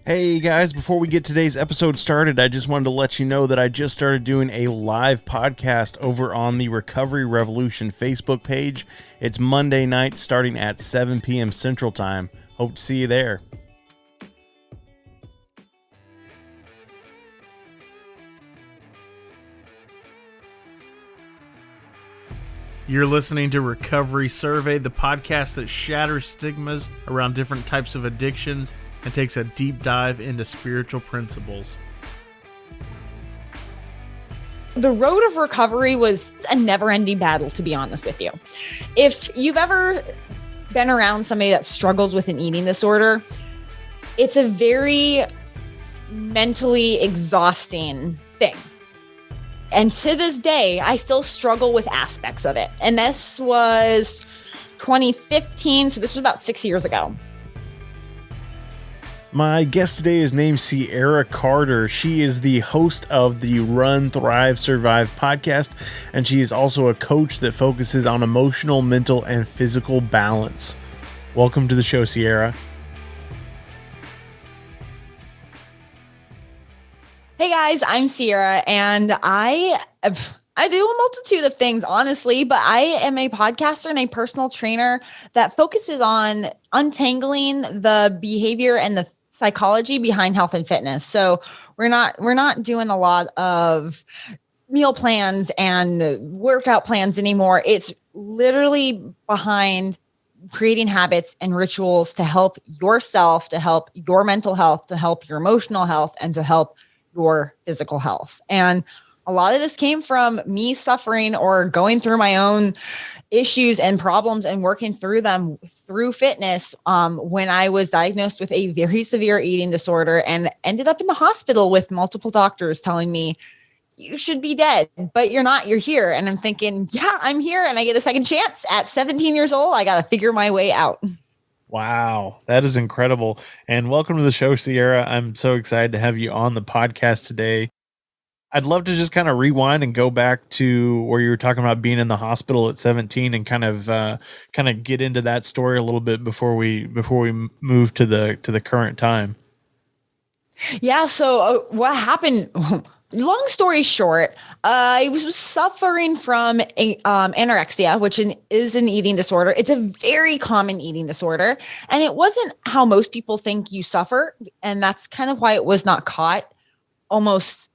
Hey guys, before we get today's episode started, I just wanted to let you know that I just started doing a live podcast over on the Recovery Revolution Facebook page. It's Monday night starting at 7 p.m. Central Time. Hope to see you there. You're listening to Recovery Survey, the podcast that shatters stigmas around different types of addictions and takes a deep dive into spiritual principles. The road of recovery was a never-ending battle, to be honest with you. If you've ever been around somebody that struggles with an eating disorder, it's a very mentally exhausting thing. And to this day, I still struggle with aspects of it. And this was 2015, so this was about 6 years ago. My guest today is named Ciara Carter. She is the host of the Run, Thrive, Survive podcast, and she is also a coach that focuses on emotional, mental, and physical balance. Welcome to the show, Ciara. Hey guys, I'm Ciara, and I do a multitude of things, honestly, but I am a podcaster and a personal trainer that focuses on untangling the behavior and the psychology behind health and fitness. So we're not doing a lot of meal plans and workout plans anymore. It's literally behind creating habits and rituals to help yourself, to help your mental health, to help your emotional health, and to help your physical health. And a lot of this came from me suffering or going through my own issues and problems and working through them through fitness when I was diagnosed with a very severe eating disorder and ended up in the hospital with multiple doctors telling me, you should be dead, but you're not, you're here. And I'm thinking, yeah, I'm here and I get a second chance at 17 years old. I got to figure my way out. Wow, that is incredible. And welcome to the show, Ciara. I'm so excited to have you on the podcast today. I'd love to just kind of rewind and go back to where you were talking about being in the hospital at 17 and kind of get into that story a little bit before we move to the current time. Yeah. So what happened? Long story short, I was suffering from anorexia, which is an eating disorder. It's a very common eating disorder, and it wasn't how most people think you suffer, and that's kind of why it was not caught almost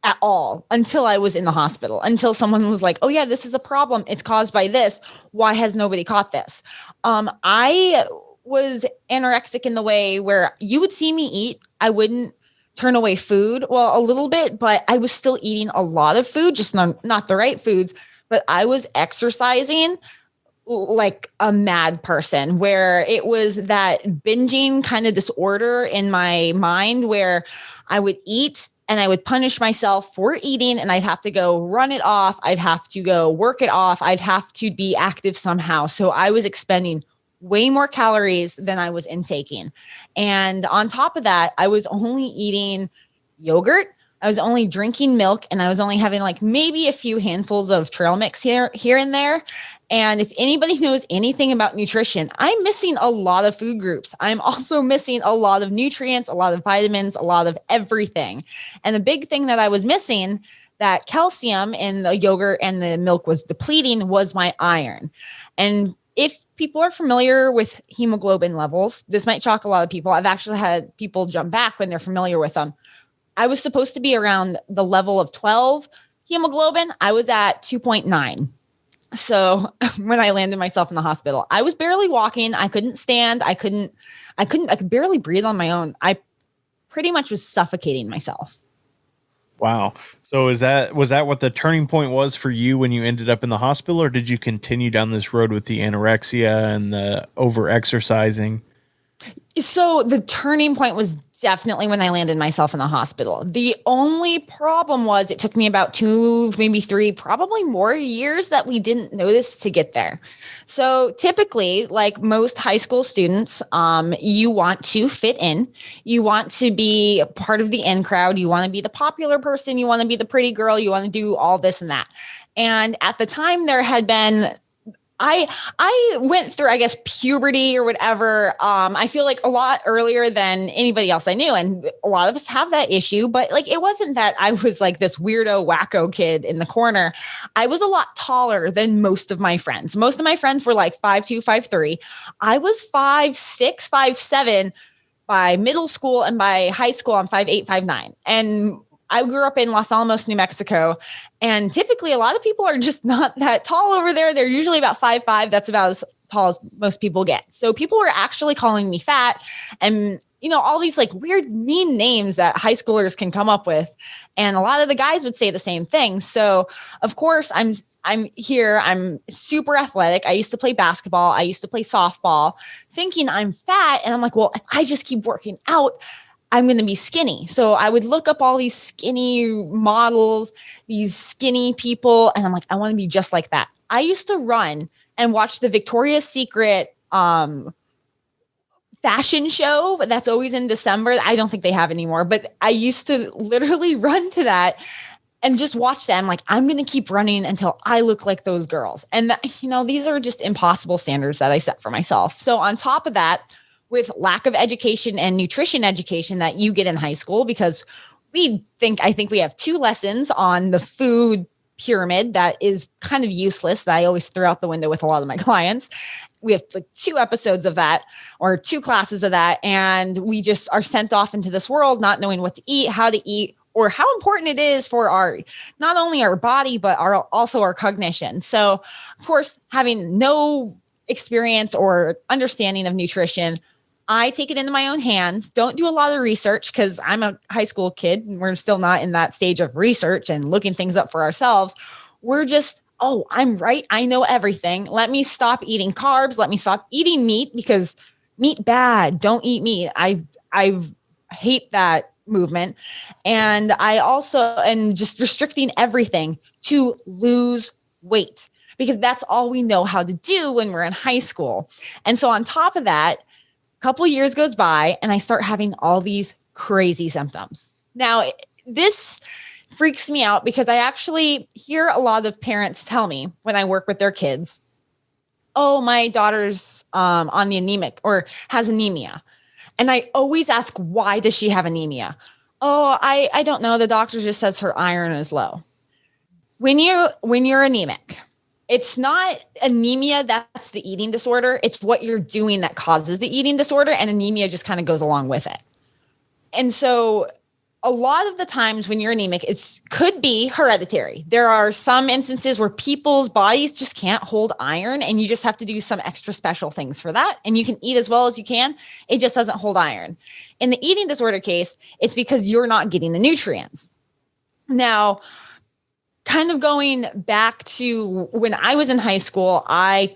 at all until I was in the hospital, until someone was like, oh yeah, this is a problem. It's caused by this. Why has nobody caught this? I was anorexic in the way where you would see me eat. I wouldn't turn away food. Well, a little bit, but I was still eating a lot of food, just not the right foods, but I was exercising like a mad person, where it was that binging kind of disorder in my mind where I would eat and I would punish myself for eating, and I'd have to go run it off. I'd have to go work it off. I'd have to be active somehow. So I was expending way more calories than I was intaking. And on top of that, I was only eating yogurt. I was only drinking milk, and I was only having like maybe a few handfuls of trail mix here and there. And if anybody knows anything about nutrition, I'm missing a lot of food groups. I'm also missing a lot of nutrients, a lot of vitamins, a lot of everything. And the big thing that I was missing, that calcium in the yogurt and the milk was depleting, was my iron. And if people are familiar with hemoglobin levels, this might shock a lot of people. I've actually had people jump back when they're familiar with them. I was supposed to be around the level of 12 hemoglobin. I was at 2.9. So when I landed myself in the hospital, I was barely walking. I couldn't stand. I could barely breathe on my own. I pretty much was suffocating myself. Wow. So was that what the turning point was for you when you ended up in the hospital, or did you continue down this road with the anorexia and the over exercising? So the turning point was definitely when I landed myself in the hospital. The only problem was it took me about 2, maybe 3, probably more years that we didn't notice to get there. So typically, like most high school students, you want to fit in. You want to be part of the in crowd. You want to be the popular person. You want to be the pretty girl. You want to do all this and that. And at the time, there had been I went through, I guess, puberty or whatever. I feel like a lot earlier than anybody else I knew. And a lot of us have that issue, but like, it wasn't that I was like this weirdo, wacko kid in the corner. I was a lot taller than most of my friends. Most of my friends were like 5'2", 5'3". I was 5'6", 5'7". By middle school, and by high school, I'm 5'8", 5'9". And I grew up in Los Alamos, New Mexico. And typically a lot of people are just not that tall over there. They're usually about 5'5". That's about as tall as most people get. So people were actually calling me fat, and, you know, all these like weird, mean names that high schoolers can come up with. And a lot of the guys would say the same thing. So of course I'm here. I'm super athletic. I used to play basketball. I used to play softball, thinking I'm fat. And I'm like, well, if I just keep working out, I'm going to be skinny. So I would look up all these skinny models, these skinny people. And I'm like, I want to be just like that. I used to run and watch the Victoria's Secret fashion show, but that's always in December. I don't think they have anymore, but I used to literally run to that and just watch them. Like, I'm going to keep running until I look like those girls. And that, you know, these are just impossible standards that I set for myself. So on top of that, with lack of education and nutrition education that you get in high school, because I think we have 2 lessons on the food pyramid that is kind of useless, that I always throw out the window with a lot of my clients. We have like 2 episodes of that, or 2 classes of that. And we just are sent off into this world, not knowing what to eat, how to eat, or how important it is for our, not only our body, but also our cognition. So of course, having no experience or understanding of nutrition, I take it into my own hands. Don't do a lot of research, because I'm a high school kid and we're still not in that stage of research and looking things up for ourselves. We're just, oh, I'm right. I know everything. Let me stop eating carbs. Let me stop eating meat, because meat bad. Don't eat meat. I hate that movement. And and just restricting everything to lose weight, because that's all we know how to do when we're in high school. And so on top of that, couple of years goes by and I start having all these crazy symptoms. Now, this freaks me out, because I actually hear a lot of parents tell me when I work with their kids, oh, my daughter's on the anemic or has anemia. And I always ask, why does she have anemia? Oh, I don't know. The doctor just says her iron is low. When you're anemic, it's not anemia that's the eating disorder. It's what you're doing that causes the eating disorder, and anemia just kind of goes along with it. And so a lot of the times when you're anemic, it could be hereditary. There are some instances where people's bodies just can't hold iron, and you just have to do some extra special things for that. And you can eat as well as you can. It just doesn't hold iron. In the eating disorder case, it's because you're not getting the nutrients. Now, kind of going back to when I was in high school, I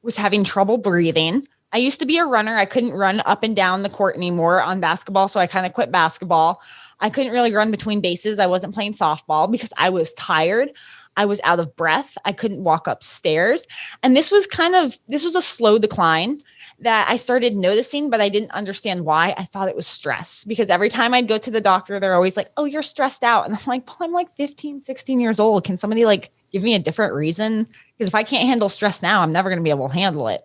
was having trouble breathing. I used to be a runner. I couldn't run up and down the court anymore on basketball, so I kind of quit basketball. I couldn't really run between bases. I wasn't playing softball because I was tired. I was out of breath. I couldn't walk upstairs. And this was a slow decline that I started noticing, but I didn't understand why. I thought it was stress, because every time I'd go to the doctor, they're always like, oh, you're stressed out. And I'm like, well, I'm like 15, 16 years old. Can somebody like give me a different reason? Because if I can't handle stress now, I'm never going to be able to handle it.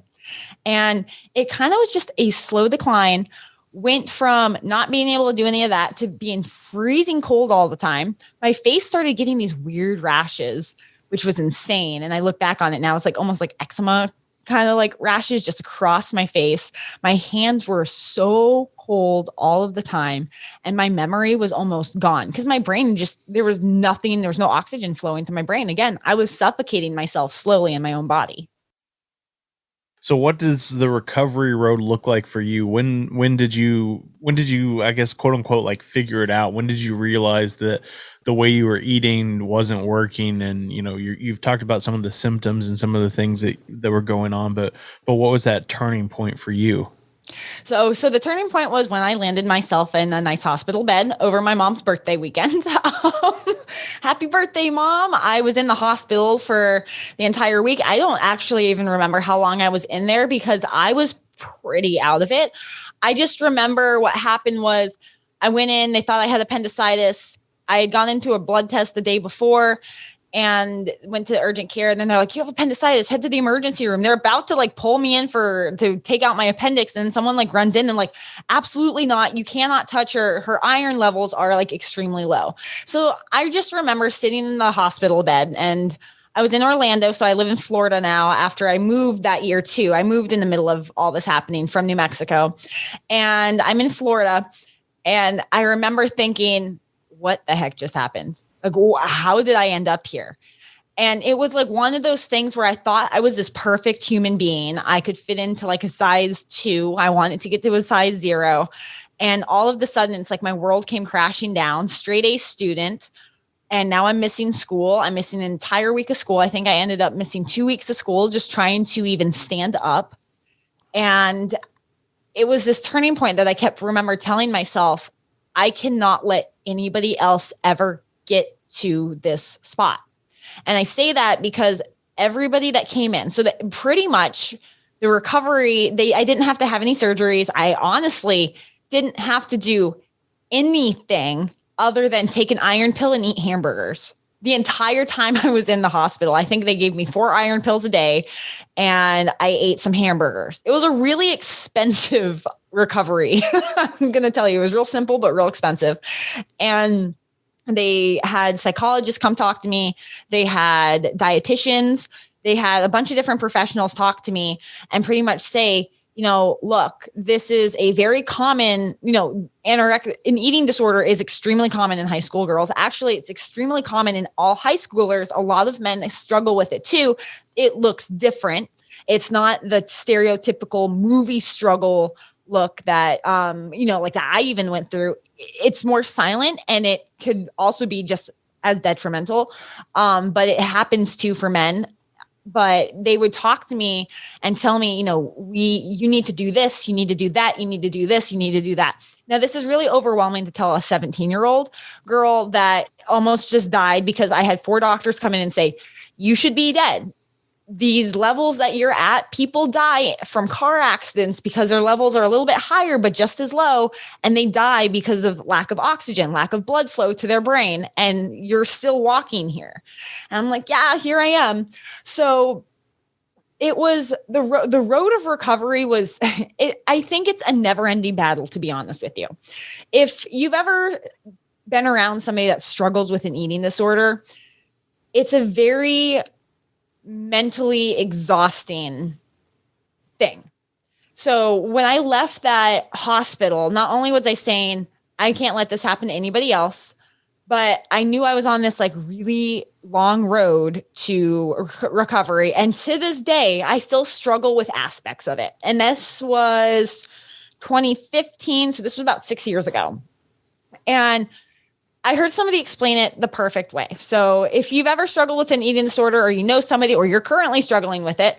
And it kind of was just a slow decline. Went from not being able to do any of that to being freezing cold all the time. My face started getting these weird rashes, which was insane. And I look back on it now, it's like almost like eczema kind of like rashes just across my face. My hands were so cold all of the time. And my memory was almost gone, because my brain there was no oxygen flowing to my brain. Again, I was suffocating myself slowly in my own body. So what does the recovery road look like for you? When did you, I guess, quote unquote, like figure it out? When did you realize that the way you were eating wasn't working? And, you know, you've talked about some of the symptoms and some of the things that were going on, but what was that turning point for you? So the turning point was when I landed myself in a nice hospital bed over my mom's birthday weekend. Happy birthday, Mom. I was in the hospital for the entire week. I don't actually even remember how long I was in there, because I was pretty out of it. I just remember what happened was I went in, they thought I had appendicitis. I had gone into a blood test the day before, and went to urgent care. And then they're like, you have appendicitis, head to the emergency room. They're about to like pull me in to take out my appendix. And someone like runs in and like, absolutely not. You cannot touch her. Her iron levels are like extremely low. So I just remember sitting in the hospital bed, and I was in Orlando. So I live in Florida now after I moved that year too. I moved in the middle of all this happening from New Mexico, and I'm in Florida. And I remember thinking, what the heck just happened? Like, how did I end up here? And it was like one of those things where I thought I was this perfect human being. I could fit into like a size 2. I wanted to get to a size 0. And all of a sudden, it's like my world came crashing down. Straight A student. And now I'm missing school. I'm missing an entire week of school. I think I ended up missing 2 weeks of school just trying to even stand up. And it was this turning point that I kept remember telling myself, I cannot let anybody else ever get to this spot. And I say that because everybody that came in, so that pretty much the recovery, I didn't have to have any surgeries. I honestly didn't have to do anything other than take an iron pill and eat hamburgers. The entire time I was in the hospital, I think they gave me 4 iron pills a day, and I ate some hamburgers. It was a really expensive recovery. I'm going to tell you, it was real simple, but real expensive. And they had psychologists come talk to me. They had dietitians. They had a bunch of different professionals talk to me and pretty much say, look, this is a very common, anorexia, an eating disorder is extremely common in high school girls. Actually, it's extremely common in all high schoolers. A lot of men struggle with it too. It looks different. It's not the stereotypical movie struggle look that, like that I even went through. It's more silent, and it could also be just as detrimental. But it happens too for men. But they would talk to me and tell me, you need to do this, you need to do that, you need to do this, you need to do that. Now, this is really overwhelming to tell a 17-year-old girl that almost just died because I had 4 doctors come in and say, you should be dead. These levels that you're at, people die from car accidents because their levels are a little bit higher, but just as low. And they die because of lack of oxygen, lack of blood flow to their brain. And you're still walking here. And I'm like, yeah, here I am. So it was the road of recovery was, I think it's a never ending battle, to be honest with you. If you've ever been around somebody that struggles with an eating disorder, it's a very mentally exhausting thing. So when I left that hospital, not only was I saying, I can't let this happen to anybody else, but I knew I was on this like really long road to recovery. And to this day, I still struggle with aspects of it. And this was 2015. So this was about 6 years ago. And I heard somebody explain it the perfect way. So if you've ever struggled with an eating disorder, or somebody, or you're currently struggling with it,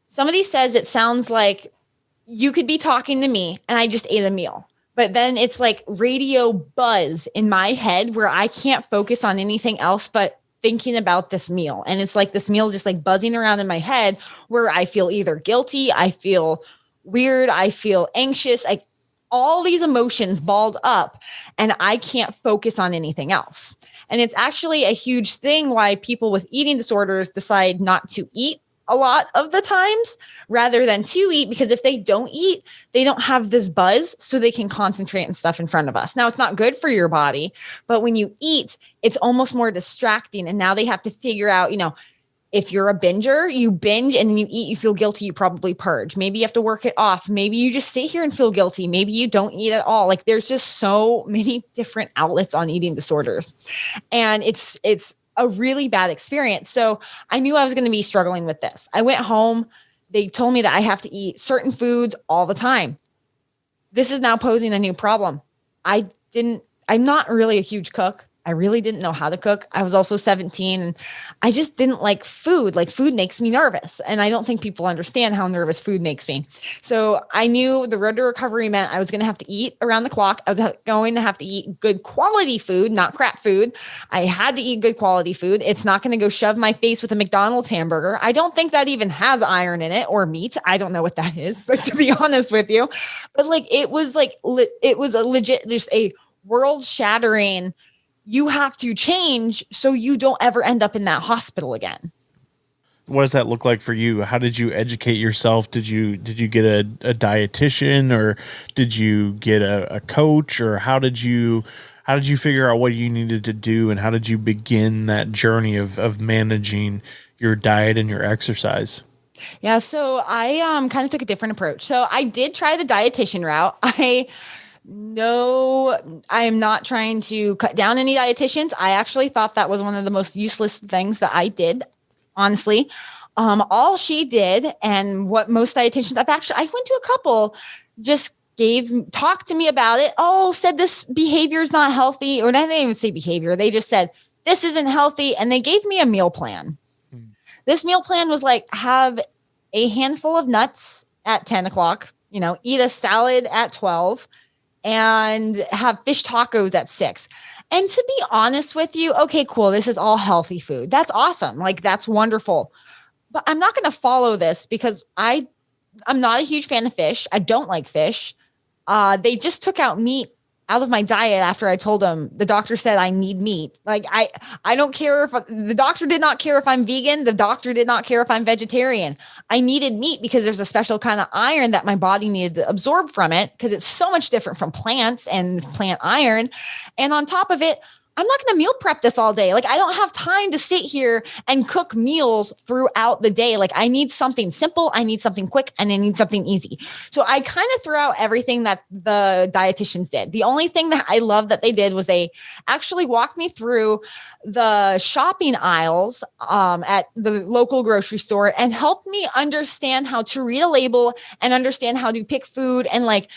somebody says it sounds like you could be talking to me and I just ate a meal. But then it's like radio buzz in my head where I can't focus on anything else but thinking about this meal. And it's like this meal just like buzzing around in my head where I feel either guilty, I feel weird, I feel anxious, all these emotions balled up, and I can't focus on anything else. And it's actually a huge thing why people with eating disorders decide not to eat a lot of the times rather than to eat, because if they don't eat, they don't have this buzz so they can concentrate on stuff in front of us. Now, it's not good for your body, but when you eat, it's almost more distracting. And now they have to figure out, if you're a binger, you binge and then you eat, you feel guilty, you probably purge. Maybe you have to work it off. Maybe you just sit here and feel guilty. Maybe you don't eat at all. Like there's just so many different outlets on eating disorders. And it's a really bad experience. So I knew I was going to be struggling with this. I went home. They told me that I have to eat certain foods all the time. This is now posing a new problem. I'm not really a huge cook. I really didn't know how to cook. I was also 17 and I just didn't like food. Like food makes me nervous. And I don't think people understand how nervous food makes me. So I knew the road to recovery meant I was going to have to eat around the clock. I was going to have to eat good quality food, not crap food. I had to eat good quality food. It's not going to go shove my face with a McDonald's hamburger. I don't think that even has iron in it or meat. I don't know what that is, like, to be honest with you. But it was a legit, just a world shattering, you have to change so you don't ever end up in that hospital again. What does that look like for you? How did you educate yourself? Did you get a dietitian, or did you get a coach, or how did you figure out what you needed to do, and how did you begin that journey of managing your diet and your exercise? Yeah, so I kind of took a different approach. So I did try the dietitian route. I am not trying to cut down any dietitians. I actually thought that was one of the most useless things that I did, honestly. All she did, and what most dietitians I went to a couple, just talked to me about it. Oh, said this behavior is not healthy, or they didn't even say behavior. They just said this isn't healthy, and they gave me a meal plan. This meal plan was like, have a handful of nuts at 10 o'clock, eat a salad at 12, and have fish tacos at 6. And to be honest with you, okay, cool. This is all healthy food. That's awesome. Like, that's wonderful. But I'm not going to follow this because I'm not a huge fan of fish. I don't like fish. They just took out meat out of my diet after I told them, the doctor said I need meat. Like, I don't care if the doctor did not care if I'm vegan. The doctor did not care if I'm vegetarian. I needed meat because there's a special kind of iron that my body needed to absorb from it, because it's so much different from plants and plant iron. And on top of it, I'm not going to meal prep this all day. Like, I don't have time to sit here and cook meals throughout the day. Like, I need something simple, I need something quick, and I need something easy. So I kind of threw out everything that the dietitians did. The only thing that I love that they did was they actually walked me through the shopping aisles at the local grocery store and helped me understand how to read a label and understand how to pick food, and like,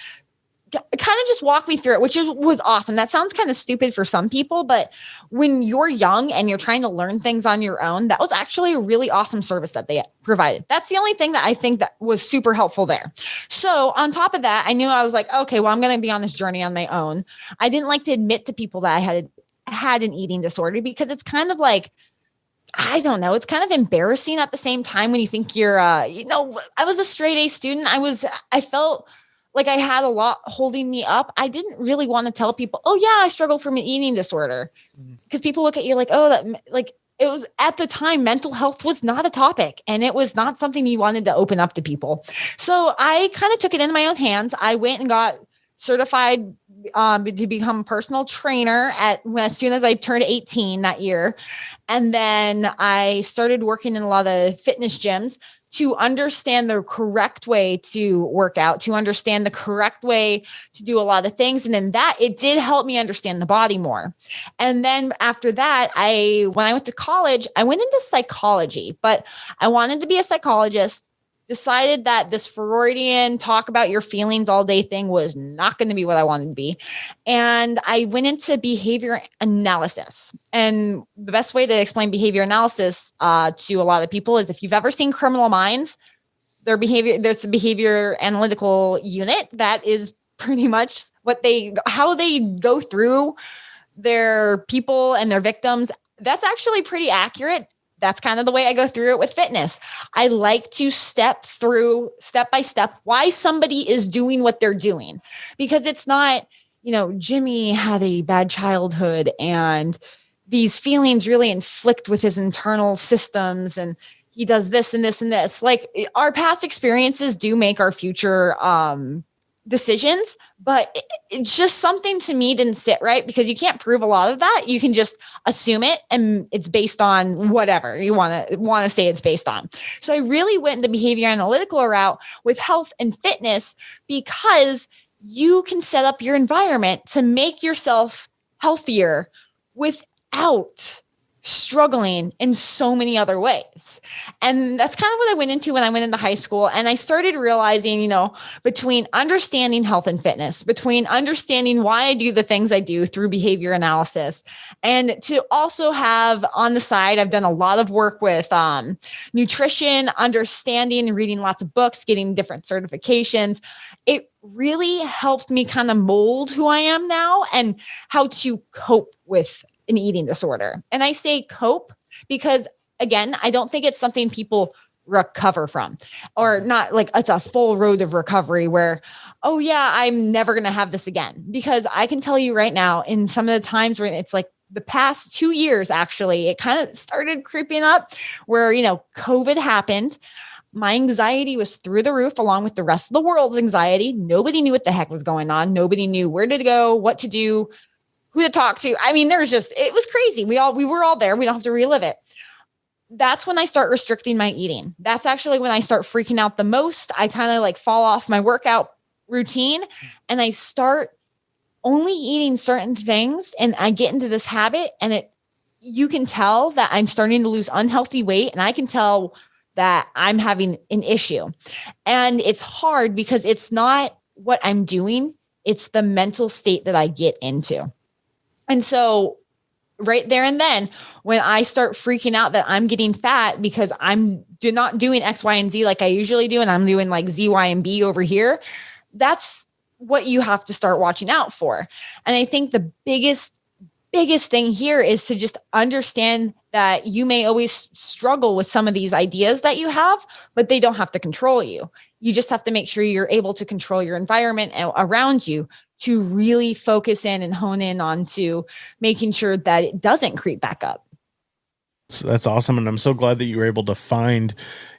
kind of just walk me through it, which was awesome. That sounds kind of stupid for some people, but when you're young and you're trying to learn things on your own, that was actually a really awesome service that they provided. That's the only thing that I think that was super helpful there. So on top of that, I knew I was like, okay, well, I'm going to be on this journey on my own. I didn't like to admit to people that I had an eating disorder, because it's kind of like, I don't know. It's kind of embarrassing at the same time when you think you're, I was a straight A student. I felt like I had a lot holding me up. I didn't really want to tell people, oh yeah, I struggle from an eating disorder, because people look at you like, oh, that, like, it was at the time, mental health was not a topic, and it was not something you wanted to open up to people. So I kind of took it into my own hands. I went and got certified to become a personal trainer as soon as I turned 18 that year. And then I started working in a lot of fitness gyms to understand the correct way to work out, to understand the correct way to do a lot of things. And then it did help me understand the body more. And then after that, when I went to college, I went into psychology, but I wanted to be a psychologist. Decided that this Freudian talk about your feelings all day thing was not going to be what I wanted to be. And I went into behavior analysis. And the best way to explain behavior analysis to a lot of people is, if you've ever seen Criminal Minds, there's a behavior analytical unit that is pretty much how they go through their people and their victims. That's actually pretty accurate. That's kind of the way I go through it with fitness. I like to step through step by step why somebody is doing what they're doing, because it's not, Jimmy had a bad childhood and these feelings really inflict with his internal systems, and he does this and this and this. Like, our past experiences do make our future decisions, but it's just something to me didn't sit right, because you can't prove a lot of that. You can just assume it, and it's based on whatever you want to say it's based on. So I really went the behavior analytical route with health and fitness, because you can set up your environment to make yourself healthier without struggling in so many other ways. And that's kind of what I went into when I went into high school. And I started realizing, between understanding health and fitness, between understanding why I do the things I do through behavior analysis, and to also have on the side, I've done a lot of work with nutrition, understanding and reading lots of books, getting different certifications. It really helped me kind of mold who I am now and how to cope with an eating disorder. And I say cope because, again, I don't think it's something people recover from, or not like it's a full road of recovery where, oh yeah, I'm never going to have this again. Because I can tell you right now, in some of the times when it's like the past 2 years, actually, it kind of started creeping up where, COVID happened. My anxiety was through the roof along with the rest of the world's anxiety. Nobody knew what the heck was going on. Nobody knew where to go, what to do, who to talk to. I mean, it was crazy. We were all there. We don't have to relive it. That's when I start restricting my eating. That's actually when I start freaking out the most. I kind of like fall off my workout routine and I start only eating certain things. And I get into this habit and you can tell that I'm starting to lose unhealthy weight. And I can tell that I'm having an issue. And it's hard because it's not what I'm doing. It's the mental state that I get into. And so right there and then, when I start freaking out that I'm getting fat because I'm not doing X, Y, and Z like I usually do, and I'm doing like Z, Y, and B over here, that's what you have to start watching out for. And I think the biggest thing here is to just understand that you may always struggle with some of these ideas that you have, but they don't have to control you. You just have to make sure you're able to control your environment around you to really focus in and hone in onto making sure that it doesn't creep back up. That's awesome. And I'm so glad that you were able to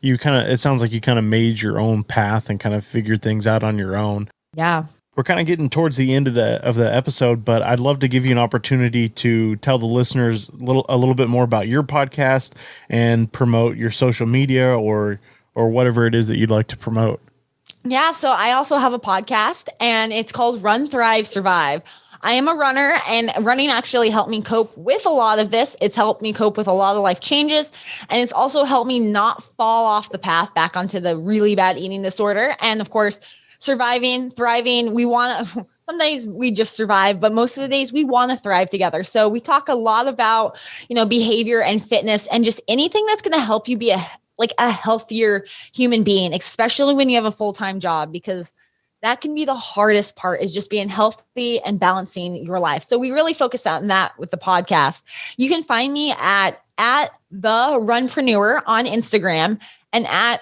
it sounds like you kind of made your own path and kind of figured things out on your own. Yeah. We're kind of getting towards the end of the episode, but I'd love to give you an opportunity to tell the listeners a little bit more about your podcast and promote your social media or whatever it is that you'd like to promote. Yeah. So I also have a podcast and it's called Run, Thrive, Survive. I am a runner and running actually helped me cope with a lot of this. It's helped me cope with a lot of life changes. And it's also helped me not fall off the path back onto the really bad eating disorder. And of course, surviving, thriving. Some days we just survive, but most of the days we want to thrive together. So we talk a lot about, behavior and fitness and just anything that's going to help you be a healthier human being, especially when you have a full-time job, because that can be the hardest part, is just being healthy and balancing your life. So we really focus on that with the podcast. You can find me at the Runpreneur on Instagram and at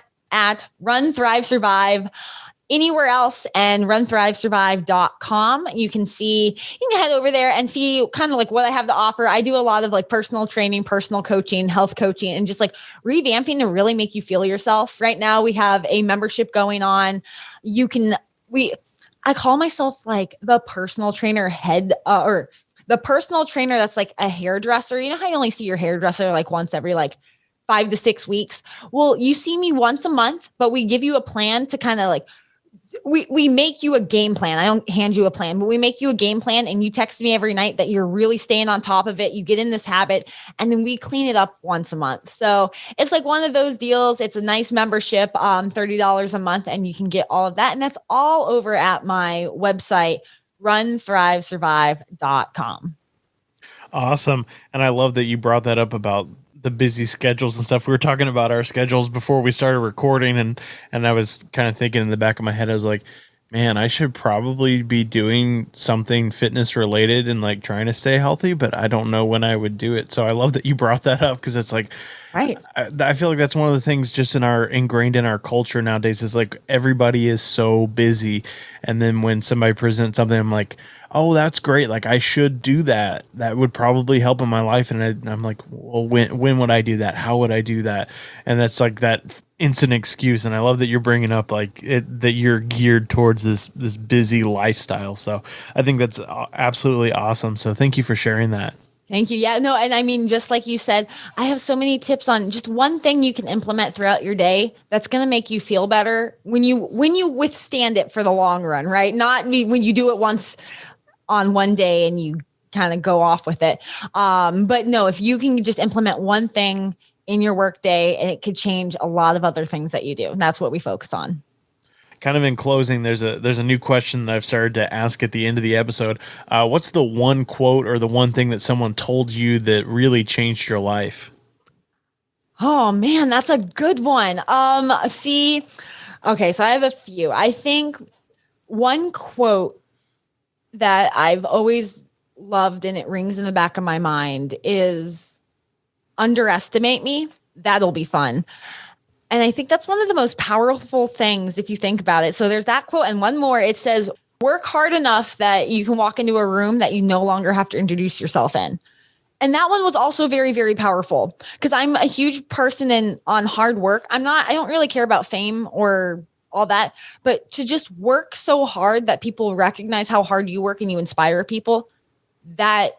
Run, Thrive, Survive anywhere else, and runthrivesurvive.com. You can head over there and see kind of like what I have to offer. I do a lot of like personal training, personal coaching, health coaching, and just like revamping to really make you feel yourself. Right now we have a membership going on. I call myself like the personal trainer head, or the personal trainer that's like a hairdresser. You know how you only see your hairdresser like once every like 5 to 6 weeks? Well, you see me once a month, but we give you a plan to kind of like, we make you a game plan. I don't hand you a plan, but we make you a game plan, and you text me every night that you're really staying on top of it. You get in this habit, and then we clean it up once a month. So it's like one of those deals. It's a nice membership, $30 a month, and you can get all of that. And that's all over at my website, runthrivesurvive.com. Awesome. And I love that you brought that up about the busy schedules and stuff. We were talking about our schedules before we started recording, and I was kind of thinking in the back of my head, I was like, man, I should probably be doing something fitness related and like trying to stay healthy, but I don't know when I would do it. So I love that you brought that up, because it's like, right. I feel like that's one of the things just ingrained in our culture nowadays, is like everybody is so busy. And then when somebody presents something, I'm like, oh, that's great. Like I should do that. That would probably help in my life. And I'm like, well, when would I do that? How would I do that? And that's like that instant excuse. And I love that you're bringing up that you're geared towards this busy lifestyle. So I think that's absolutely awesome. So thank you for sharing that. Thank you. Yeah, no. And I mean, just like you said, I have so many tips on just one thing you can implement throughout your day that's going to make you feel better when you withstand it for the long run, right? Not when you do it once on one day and you kind of go off with it. But no, if you can just implement one thing in your work day, and it could change a lot of other things that you do. And that's what we focus on. Kind of in closing, there's a new question that I've started to ask at the end of the episode. What's the one quote or the one thing that someone told you that really changed your life? Oh man, that's a good one. Okay, so I have a few. I think one quote that I've always loved, and it rings in the back of my mind, is underestimate me. That'll be fun. And I think that's one of the most powerful things if you think about it. So there's that quote, and one more. It says, work hard enough that you can walk into a room that you no longer have to introduce yourself in. And that one was also very, very powerful because I'm a huge person on hard work. I don't really care about fame or all that, but to just work so hard that people recognize how hard you work and you inspire people, that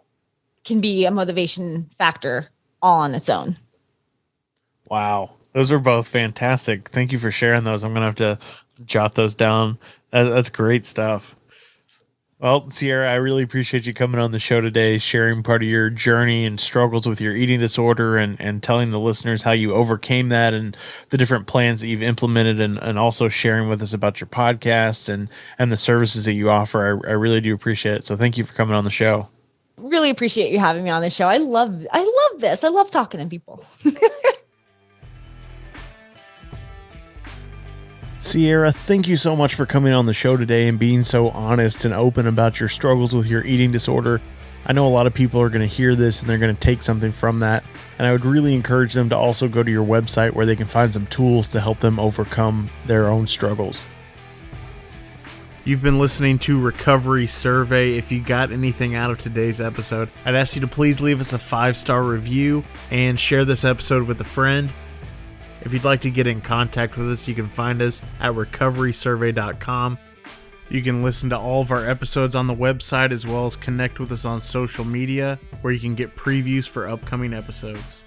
can be a motivation factor all on its own. Wow. Those are both fantastic. Thank you for sharing those. I'm going to have to jot those down. That's great stuff. Well, Ciara, I really appreciate you coming on the show today, sharing part of your journey and struggles with your eating disorder and telling the listeners how you overcame that and the different plans that you've implemented and also sharing with us about your podcast and the services that you offer. I really do appreciate it. So thank you for coming on the show. Really appreciate you having me on the show. I love this. I love talking to people. Ciara, thank you so much for coming on the show today and being so honest and open about your struggles with your eating disorder. I know a lot of people are going to hear this and they're going to take something from that. And I would really encourage them to also go to your website where they can find some tools to help them overcome their own struggles. You've been listening to Recovery Survey. If you got anything out of today's episode, I'd ask you to please leave us a 5-star review and share this episode with a friend. If you'd like to get in contact with us, you can find us at recoverysurvey.com. You can listen to all of our episodes on the website as well as connect with us on social media where you can get previews for upcoming episodes.